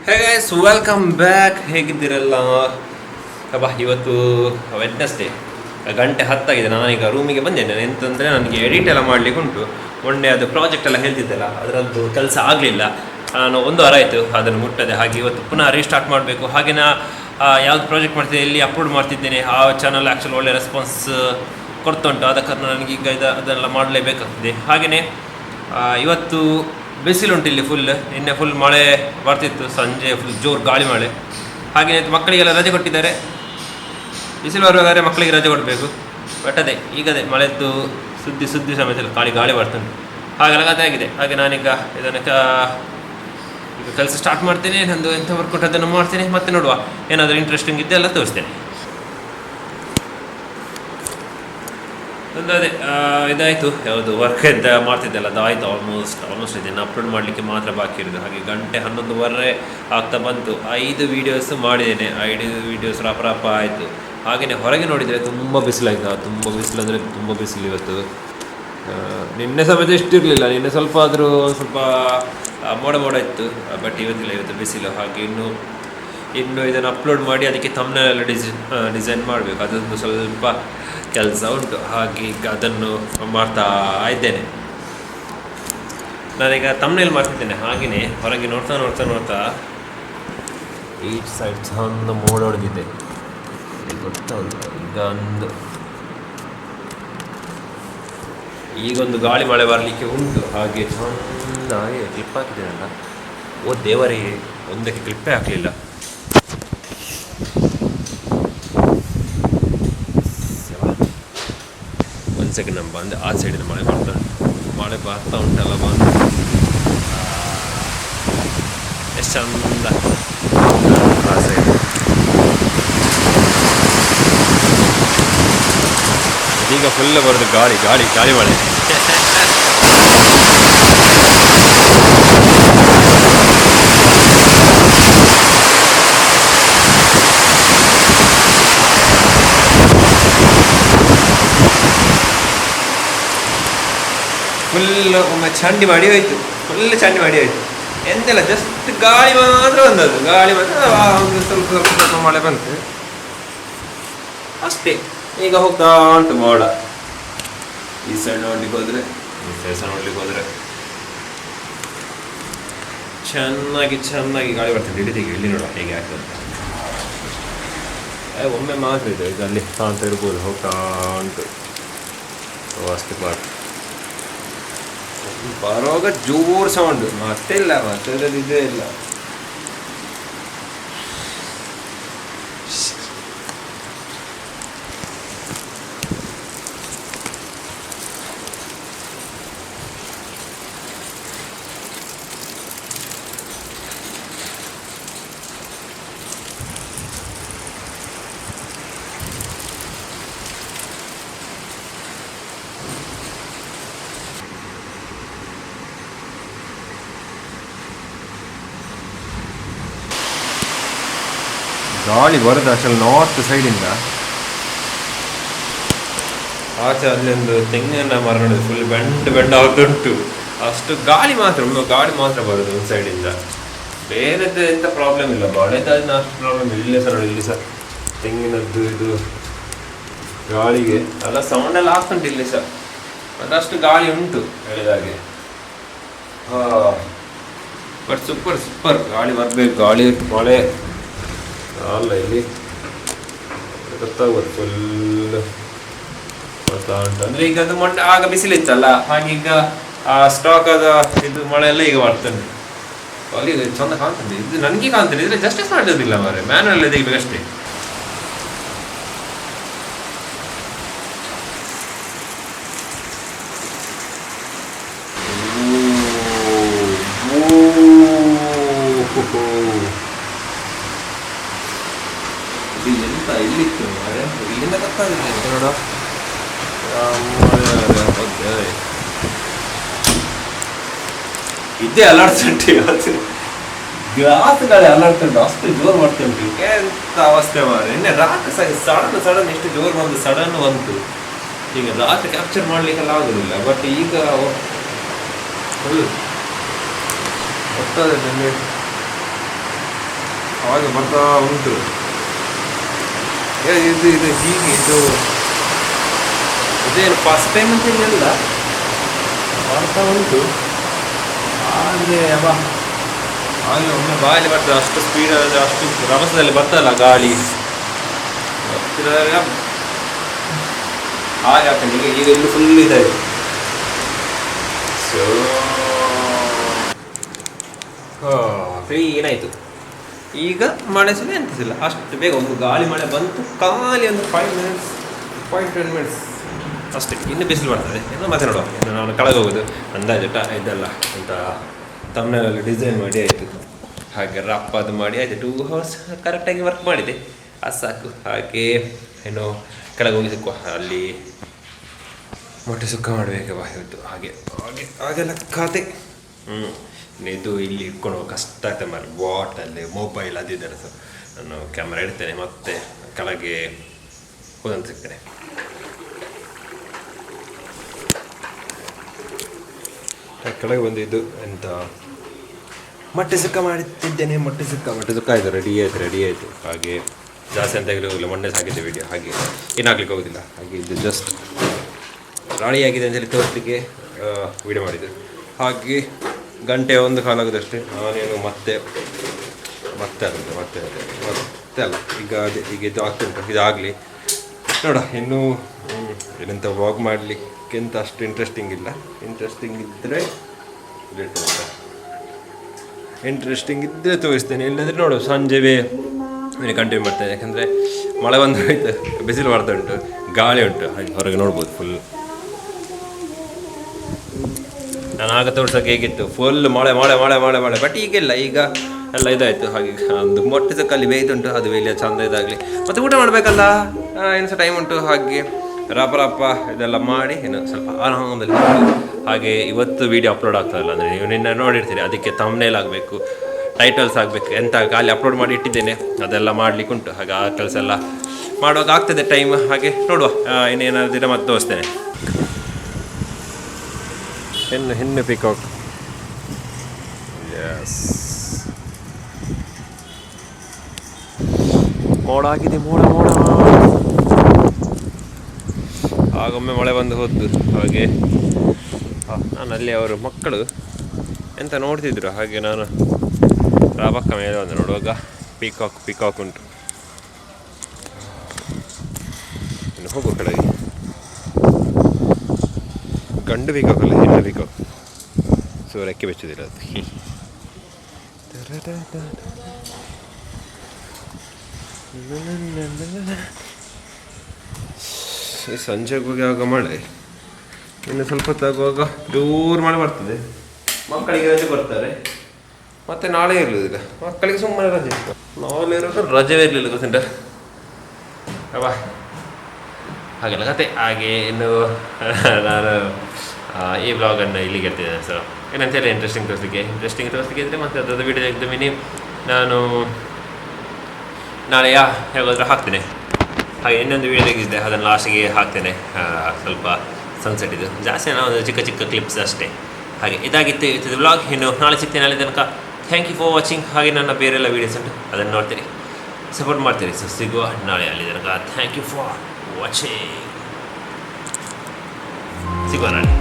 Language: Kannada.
ಹೇ ಗೈಸ್ ವೆಲ್ಕಮ್ ಬ್ಯಾಕ್. ಹೇಗಿದ್ದೀರಲ್ಲ? ಇವತ್ತು ವೆಡ್ನೆಸ್ಡೇ, ಗಂಟೆ 10 ಆಗಿದೆ. ನಾನೀಗ ರೂಮಿಗೆ ಬಂದೇನೆ. ಎಂತಂದರೆ ನನಗೆ ಎಡಿಟ್ ಎಲ್ಲ ಮಾಡಲಿಕ್ಕೆ ಉಂಟು. ಮೊನ್ನೆ ಅದು ಪ್ರಾಜೆಕ್ಟ್ ಎಲ್ಲ ಹೇಳ್ತಿದ್ದೆಲ್ಲ, ಅದರದ್ದು ಕೆಲಸ ಆಗಲಿಲ್ಲ. ನಾನು 1 ವಾರ ಆಯಿತು ಅದನ್ನು ಮುಟ್ಟದೆ. ಹಾಗೆ ಇವತ್ತು ಪುನಃ ರೀಸ್ಟಾರ್ಟ್ ಮಾಡಬೇಕು. ಹಾಗೆ ಯಾವ್ದು ಪ್ರಾಜೆಕ್ಟ್ ಮಾಡ್ತಿದ್ದೆ, ಎಲ್ಲಿ ಅಪ್ಲೋಡ್ ಮಾಡ್ತಿದ್ದೇನೆ, ಆ ಚಾನಲ್ ಆ್ಯಕ್ಚುಲಿ ಒಳ್ಳೆ ರೆಸ್ಪಾನ್ಸ್ ಕೊಡ್ತುಂಟು. ಆದ ಕಾರಣ ನನಗೀಗ ಅದೆಲ್ಲ ಮಾಡಲೇಬೇಕಾಗ್ತದೆ. ಹಾಗೆಯೇ ಇವತ್ತು ಬಿಸಿಲುಂಟು ಇಲ್ಲಿ ಫುಲ್. ನಿನ್ನೆ ಫುಲ್ ಮಳೆ ಬರ್ತಿತ್ತು, ಸಂಜೆ ಫುಲ್ ಜೋರು ಗಾಳಿ ಮಳೆ. ಹಾಗೆಯೇ ಮಕ್ಕಳಿಗೆಲ್ಲ ರಜೆ ಕೊಟ್ಟಿದ್ದಾರೆ. ಬಿಸಿಲು ಬರುವಾಗಾದರೆ ಮಕ್ಕಳಿಗೆ ರಜೆ ಕೊಡಬೇಕು. ಬಟ್ ಈಗದೇ ಮಳೆದ್ದು ಸುದ್ದಿ ಸಮೇತ ಗಾಳಿ ಬರ್ತುಂಟು. ಹಾಗೆಲ್ಲ ಕಥೆ ಆಗಿದೆ. ಹಾಗೆ ನಾನೀಗ ಇದನ್ನು ಈಗ ಕೆಲಸ ಸ್ಟಾರ್ಟ್ ಮಾಡ್ತೇನೆ. ನಂದು ಎಂಥ ವರ್ಕೌಟ್ ಅದನ್ನು ಮಾಡ್ತೇನೆ. ಮತ್ತೆ ನೋಡುವ, ಏನಾದರೂ ಇಂಟ್ರೆಸ್ಟಿಂಗ್ ಇದೆಲ್ಲ ತೋರಿಸ್ತೇನೆ. ಅದೇ ಇದಾಯಿತು. ಯಾವುದು ವರ್ಕ್ ಅಂತ ಮಾಡ್ತಿದ್ದೆಲ್ಲ ಅದು ಆಯಿತು. ಆಲ್ಮೋಸ್ಟ್ ಇದನ್ನು ಅಪ್ಲೋಡ್ ಮಾಡಲಿಕ್ಕೆ ಮಾತ್ರ ಬಾಕಿ ಇರೋದು. ಹಾಗೆ ಗಂಟೆ 11:30 ಆಗ್ತಾ ಬಂತು. 5 ವೀಡಿಯೋಸ್ ಮಾಡಿದ್ದೇನೆ. 5 ವೀಡಿಯೋಸ್ ರಪ ಆಯಿತು. ಹಾಗೆಯೇ ಹೊರಗೆ ನೋಡಿದರೆ ತುಂಬ ಬಿಸಿಲಾಯಿತು. ತುಂಬ ಬಿಸಿಲು ಅಂದರೆ ತುಂಬ ಬಿಸಿಲು ಇವತ್ತು. ನಿನ್ನೆ ಸಮೇತ ಇಷ್ಟಿರಲಿಲ್ಲ. ನಿನ್ನೆ ಸ್ವಲ್ಪ ಆದರೂ ಸ್ವಲ್ಪ ಮೋಡ ಇತ್ತು. ಬಟ್ ಇವತ್ತು ಬಿಸಿಲು. ಹಾಗೆ ಇನ್ನು ಇದನ್ನು ಅಪ್ಲೋಡ್ ಮಾಡಿ ಅದಕ್ಕೆ ಥಂಬ್ನೇಲ್ ಎಲ್ಲ ಡಿಸೈನ್ ಮಾಡಬೇಕು. ಅದೊಂದು ಸ್ವಲ್ಪ ಕೆಲಸ ಉಂಟು. ಹಾಗೆ ಈಗ ಅದನ್ನು ಮಾಡ್ತಾ ಇದ್ದೇನೆ. ನಾನೀಗ ಥಂಬ್ನೇಲ್ ಮಾಡ್ತಿದ್ದೇನೆ. ಹಾಗೆಯೇ ಹೊರಗೆ ನೋಡ್ತಾ ಈ ಸೈಡ್ ಚಂದ ಮೋಡ ಹೊಡೆದಿದೆ, ಗೊತ್ತಲ್ಲ. ಈಗೊಂದು ಗಾಳಿ ಮಳೆ ಬರಲಿಕ್ಕೆ ಉಂಟು. ಹಾಗೆ ಚಂದ ಕ್ಲಿಪ್ ಹಾಕಿದ್ದೇನಲ್ಲ, ಓ ದೇವರೇ, ಒಂದಕ್ಕೆ ಕ್ಲಿಪ್ಪೇ ಹಾಕಲಿಲ್ಲ. ಒಂದು ಸೆಕೆಂಡ್ ನಮ್ಮ ಬಂದೆ. ಆ ಸೈಡಿನ ಮಳೆ ಬರ್ತಾ ಉಂಟಲ್ಲ. ಬಂದು ಎಷ್ಟು ಚಂದ ಆ ಸೈಡ್. ಈಗ ಫುಲ್ ಬರೋದು ಗಾಳಿ ಮಳೆ. ಫುಲ್ ಒಮ್ಮೆ ಚಂಡಿ ಮಾಡಿ ಹೋಯ್ತು. ಎಂತೆಲ್ಲ ಜಸ್ಟ್ ಗಾಳಿ ಮಾತ್ರ ಬಂದದ್ದು. ಒಂದು ಸ್ವಲ್ಪ ಮಳೆ ಬಂತು ಅಷ್ಟೇ. ಈಗ ಹೋಗ್ತಾ ಉಂಟು ಮೋಡ. ಈ ಸೈಡ್ ನೋಡ್ಲಿಕ್ಕೆ ಹೋದ್ರೆ ಚೆನ್ನಾಗಿ ಗಾಳಿ ಬರ್ತದೆ. ಇಲ್ಲಿ ನೋಡುವ ಹೇಗೆ ಆಗ್ತದೆ. ಒಮ್ಮೆ ಮಾತ್ರ ಇದೆ. ಈಗ ಅಲ್ಲಿ ಕಾಣ್ತಾ ಇರ್ಬೋದು. ಹೋಗ್ತಾ ಉಂಟು ಅಷ್ಟು ಬರುವಾಗ ಜೋರು ಸೌಂಡ್. ಮತ್ತೆ ಇದೇ ಇಲ್ಲ. ಗಾಳಿ ಬರೋದು ಅಷ್ಟಲ್ಲಿ ನಾರ್ತ್ ಸೈಡಿಂದ. ಆಚೆ ಅಲ್ಲೊಂದು ತೆಂಗಿನ ಮರ ನೋಡಿದ್ರೆ ಫುಲ್ ಬೆಂಡ್ ಆಗ್ತುಂಟು. ಅಷ್ಟು ಗಾಳಿ ಮಾತ್ರ ಬರೋದು ಒಂದು ಸೈಡಿಂದ. ಬೇರೆದ್ದು ಎಂಥ ಪ್ರಾಬ್ಲಮ್ ಇಲ್ಲ. ಮಳೆದಾದ ಅಷ್ಟು ಪ್ರಾಬ್ಲಮ್ ಇಲ್ಲೇ ಸಹ ನೋಡಿ. ಇಲ್ಲಿ ಸಹ ತೆಂಗಿನದ್ದು ಇದು ಗಾಳಿಗೆ ಎಲ್ಲ ಸೌಂಡ್ ಎಲ್ಲ ಆಗ್ತುಂಟು ಇಲ್ಲಿ ಸಹ. ಅದಷ್ಟು ಗಾಳಿ ಉಂಟು ಹೇಳಿದಾಗೆ. ಬಟ್ ಸೂಪರ್ ಗಾಳಿ ಬರಬೇಕು. ಗಾಳಿ ಮಳೆ ಅಲ್ಲ ಇಲ್ಲಿ ಗೊತ್ತಾಗುತ್ತೆ. ಫುಲ್ ಬರ್ತಾ ಉಂಟು. ಅಂದರೆ ಈಗ ಅದು ಮೊನ್ನೆ ಆಗ ಬಿಸಿಲಿತ್ತಲ್ಲ, ಹಾಗೆ ಈಗ ಆ ಸ್ಟಾಕ್ ಆದ ಇದು ಮಳೆ ಎಲ್ಲ ಈಗ ಬರ್ತದೆ. ಅಲ್ಲಿ ಚಂದ ಕಾಣ್ತದೆ. ಇದು ನನಗೆ ಕಾಣ್ತದೆ. ಇದ್ರೆ ಜಸ್ಟಿಸ್ ಮಾಡೋದಿಲ್ಲ ಮಾರೆ, ಮ್ಯಾನುವಲ್ ತೆಗಿಬೇಕು ಅಷ್ಟೇ. ಎಂತ ಇಲ್ಲಿತ್ತು ಮಾರೆ, ಇಲ್ಲಿಂದ ಗೊತ್ತಾಗುತ್ತೆ ನೋಡ. ಇದೇ ಅಲರ್ಟ್ಸುಂಟು ಇವತ್ತು. ಗ್ಲಾಸ್ಗಳೇ ಅಲರ್ಟ್ಸುಂಟು. ಅಷ್ಟು ಜೋರು ಮಾಡ್ತುಂಟು. ಎಂತ ಅವಸ್ಥೆ ಮಾರೆ. ನಿನ್ನೆ ರಾತ್ರಿ ಸಡನ್ ಎಷ್ಟು ಜೋರು ಬಂದು ಸಡನ್ ಬಂತು. ಈಗ ರಾತ್ರಿ ಕ್ಯಾಪ್ಚರ್ ಮಾಡ್ಲಿಕ್ಕೆಲ್ಲ ಆಗೋದಿಲ್ಲ. ಬಟ್ ಈಗ ಫುಲ್ ಗೊತ್ತಾಗುತ್ತೆ. ಹಾಗೆ ಬರ್ತಾ ಉಂಟು. ಇದು ಇದು ಹೀಗೆ ಇದೇನು ಫಸ್ಟ್ ಟೈಮ್ ಅಂತ ಇಲ್ಲ, ಬರ್ತಾ ಉಂಟು. ಆದರೆ ಹಾಗೆ ಒಮ್ಮೆ ಬಾಯಲ್ಲಿ ಬರ್ತದೆ, ಅಷ್ಟು ಸ್ಪೀಡಲ್ಲಿ ಅಷ್ಟು ರಭಸದಲ್ಲಿ ಬರ್ತಲ್ಲ ಗಾಳಿ, ಹಾಗೆ ಆಗ್ತದೆ. ಈಗ ಇಲ್ಲಿ ಫುಲ್ ಇದೆ. ಸೊ ಏನಾಯಿತು ಈಗ ಮಳೆ ಸಲ ಎಂತಿಲ್ಲ, ಅಷ್ಟು ಬೇಗ ಒಂದು ಗಾಳಿ ಮಳೆ ಬಂತು, ಖಾಲಿ ಒಂದು 5 ಮಿನಿಟ್ಸ್ ಅಷ್ಟೇ. ಇನ್ನು ಬಿಸಿಲು ಬರ್ತದೆ. ಇನ್ನು ಮತ್ತೆ ನೋಡುವ, ಇನ್ನು ನಾನು ಕೆಳಗೆ ಹೋಗೋದು ಅಂದಾಜು ಇದೆಲ್ಲ ಅಂತ ತಮ್ಮನಲ್ಲಿ ಡಿಸೈನ್ ಮಾಡಿ ಆಯಿತು. ಹಾಗೆ ರಪ್ಪದು ಮಾಡಿ ಆಯಿತು. 2 hours ಕರೆಕ್ಟಾಗಿ ವರ್ಕ್ ಮಾಡಿದೆ, ಅದು ಸಾಕು. ಹಾಗೆ ಏನು ಕೆಳಗೆ ಹೋಗಿ ಸಿಕ್ಕುವ, ಅಲ್ಲಿ ಮೊಟ್ಟೆ ಸುಕ್ಕ ಮಾಡಬೇಕವ ಇವತ್ತು. ಹಾಗೆ ಹಾಗೆ ಹಾಗೆಲ್ಲ ಖಾತೆ. ಇದು ಇಲ್ಲಿ ಇಟ್ಕೊಂಡು ಕಷ್ಟ ಆಗ್ತದೆ ಮಾರೆ, ಬಾಟಲ್ಲಿ ಮೊಬೈಲ್ ಅದಿದ್ದಾರೆ. ಸೊ ನಾನು ಕ್ಯಾಮ್ರಾ ಇಡ್ತೇನೆ, ಮತ್ತೆ ಕೆಳಗೆ ಹೋದಂತ ಸಿಗ್ತೇನೆ. ಕೆಳಗೆ ಬಂದಿದ್ದು ಎಂತ ಮೊಟ್ಟೆ ಸುಕ್ಕ ಮಾಡುತ್ತಿದ್ದೇನೆ. ಮೊಟ್ಟೆ ಸುಕ್ಕ ಆಯಿತು, ರೆಡಿ ಆಯಿತು. ಹಾಗೆ ಜಾಸ್ತಿ ಅಂತ ಹೋಗಿಲ್ಲ, ಮೊನ್ನೆ ಸಾಕಿದ್ದೆ ವಿಡಿಯೋ, ಹಾಗೆ ಏನಾಗ್ಲಿಕ್ಕೆ ಹೋಗೋದಿಲ್ಲ. ಹಾಗೆ ಇದು ಜಸ್ಟ್ ರಾಣಿ ಆಗಿದೆ ಅಂತೇಳಿ ತೋರಿಸಲಿಕ್ಕೆ ವಿಡಿಯೋ ಮಾಡಿದ್ದು. ಹಾಗೆ ಗಂಟೆ 1 ಕಾಲ ಆಗೋದಷ್ಟೇ. ನಾನೇನು ಮತ್ತೆ ಅಲ್ಲ, ಈಗ ಅದೇ ಈಗ ಇದು ಆಗ್ತುಂಟು, ಇದಾಗಲಿ ನೋಡ. ಇನ್ನೂ ಏನಂತ ವಾಕ್ ಮಾಡಲಿಕ್ಕೆಂತ ಅಷ್ಟು ಇಂಟ್ರೆಸ್ಟಿಂಗ್ ಇಲ್ಲ. ಇಂಟ್ರೆಸ್ಟಿಂಗ್ ಇದ್ದರೆ ತೋರಿಸ್ತೇನೆ, ಇಲ್ಲಂದರೆ ನೋಡು ಸಂಜೆವೇ ಕಂಟಿನ್ಯೂ ಮಾಡ್ತೇನೆ. ಯಾಕಂದರೆ ಮಳೆ ಬಂದು ಹೋಯ್ತು, ಬಿಸಿಲು ಬರ್ತಾ ಉಂಟು, ಗಾಳಿ ಉಂಟು, ಹಾಗೆ ಹೊರಗೆ ನೋಡ್ಬೋದು ಫುಲ್. ನಾನು ಆಗ ತೋರ್ಸೋಕೆ ಹೇಗಿತ್ತು, ಫುಲ್ ಮಳೆ. ಬಟ್ ಈಗಿಲ್ಲ, ಈಗ ಎಲ್ಲ ಇದಾಯಿತು. ಹಾಗೆ ಒಂದು ಮೊಟ್ಟೆ ಸಕ್ಕಲ್ಲಿ ಬೇಯ್ದುಂಟು, ಅದು ಬೇಲಿ ಚಂದ ಇದಾಗಲಿ. ಮತ್ತು ಊಟ ಮಾಡಬೇಕಲ್ಲ, ಏನು ಸಹ ಟೈಮ್ ಉಂಟು. ಹಾಗೆ ರಪ್ಪ ಇದೆಲ್ಲ ಮಾಡಿ ಇನ್ನು ಸ್ವಲ್ಪ ಆರಾಮದಲ್ಲಿ. ಹಾಗೆ ಇವತ್ತು ವೀಡಿಯೋ ಅಪ್ಲೋಡ್ ಆಗ್ತಾಯಿಲ್ಲ ಅಂದರೆ ನೀವು ನಿನ್ನೆ ನೋಡಿರ್ತೀರಿ, ಅದಕ್ಕೆ ಥಂಬ್ನೇಲ್ ಆಗಬೇಕು, ಟೈಟಲ್ಸ್ ಆಗಬೇಕು, ಎಂತ ಖಾಲಿ ಅಪ್ಲೋಡ್ ಮಾಡಿ ಇಟ್ಟಿದ್ದೇನೆ, ಅದೆಲ್ಲ ಮಾಡಲಿಕ್ಕೆ ಉಂಟು. ಹಾಗೆ ಆ ಕೆಲಸ ಎಲ್ಲ ಮಾಡುವಾಗ ಆಗ್ತದೆ ಟೈಮ್. ಹಾಗೆ ನೋಡುವ, ಇನ್ನೇನಾದ್ರು ದಿನ ಮತ್ತೆ ತೋರಿಸ್ತೇನೆ. ಹೆಣ್ಣು ಪಿಕಾಕ್, ಎಸ್. ಮೋಡ ಆಗಿದೆ, ಮೋಡ. ಆಗೊಮ್ಮೆ ಮಳೆ ಬಂದು ಹೋದ್ದು. ಹಾಗೆ ನಾನು ಅಲ್ಲಿ ಅವರು ಮಕ್ಕಳು ಎಂತ ನೋಡ್ತಿದ್ರು, ಹಾಗೆ ನಾನು ರಾಬಕ್ಕ ಮೇಲೆ ಬಂದು ನೋಡುವಾಗ ಪಿಕಾಕ್ ಉಂಟು. ಇನ್ನು ಹೋಗೋ ಕಡೆಗೆ ಗಂಡು ಪಿಕಾಕ್ ಅಲ್ಲ, ಹೆಣ್ಣು ಪಿಕಾಕ್. ಸೊ ರೆಕ್ಕೆ ಬೆಚ್ಚೋದಿಲ್ಲ ಅದು. ಈ ಸಂಜೆಗೆ ಹೋಗಿ ಆಗ ಮಳೆ, ಇನ್ನು ಸ್ವಲ್ಪ ಹೊತ್ತಾಗುವಾಗ ಜೋರು ಮಳೆ ಬರ್ತದೆ. ಮಕ್ಕಳಿಗೆ ರಜೆ ಬರ್ತಾರೆ, ಮತ್ತೆ ನಾಳೆ ಇರಲಿಲ್ಲ ಮಕ್ಕಳಿಗೆ, ಸುಮ್ಮನೆ ರಜೆ. ನಾಳೆ ಇರೋದು ರಜೆ ಇರಲಿಲ್ಲ, ಗೊತ್ತುಂಟ ಅಬ್ಬಾ. ಹಾಗೆಲ್ಲ ಕತೆ. ಹಾಗೆ ಇನ್ನು ನಾನು ಈ ಬ್ಲಾಗನ್ನು ಇಲ್ಲಿಗೆ ಇರ್ತಿದ್ದೇನೆ. ಸೊ ಏನಂತೇಳಿ ಇಂಟ್ರೆಸ್ಟಿಂಗ್ ತೋರಿಸ್ಲಿಕ್ಕೆ ಇದ್ದರೆ ಮತ್ತೆ ಅದರದ್ದು ವೀಡಿಯೋ ತೆಗೆದು ನಾನು ನಾಳೆ ಹೇಗಾದರೂ ಹಾಕ್ತೇನೆ. ಹಾಗೆ ಇನ್ನೊಂದು ವೀಡಿಯೋ ತೆಗೆದಿದ್ದೆ, ಅದನ್ನು ಲಾಸ್ಟಿಗೆ ಹಾಕ್ತೇನೆ. ಸ್ವಲ್ಪ ಸನ್ಸೆಟ್ ಇದು ಜಾಸ್ತಿ, ನಾವು ಒಂದು ಚಿಕ್ಕ ಕ್ಲಿಪ್ಸ್ ಅಷ್ಟೇ. ಹಾಗೆ ಇದಾಗಿತ್ತು ಇವತ್ತಿದ್ದು ವ್ಲಾಗ್. ಇನ್ನು ನಾಳೆ ಸಿಗ್ತೇನೆ. ಅಲ್ಲಿ ತನಕ ಥ್ಯಾಂಕ್ ಯು ಫಾರ್ ವಾಚಿಂಗ್. ಹಾಗೆ ನನ್ನ ಬೇರೆಲ್ಲ ವೀಡಿಯೋಸ್ ಉಂಟು, ಅದನ್ನು ನೋಡ್ತೀರಿ, ಸಪೋರ್ಟ್ ಮಾಡ್ತೀರಿ. ಸೊ ಸಿಗುವ ನಾಳೆ. ಅಲ್ಲಿ ತನಕ ಥ್ಯಾಂಕ್ ಯು ಫಾರ್ ವಾಚಿಂಗ್. ಸಿಗುವ ನಾಳೆ.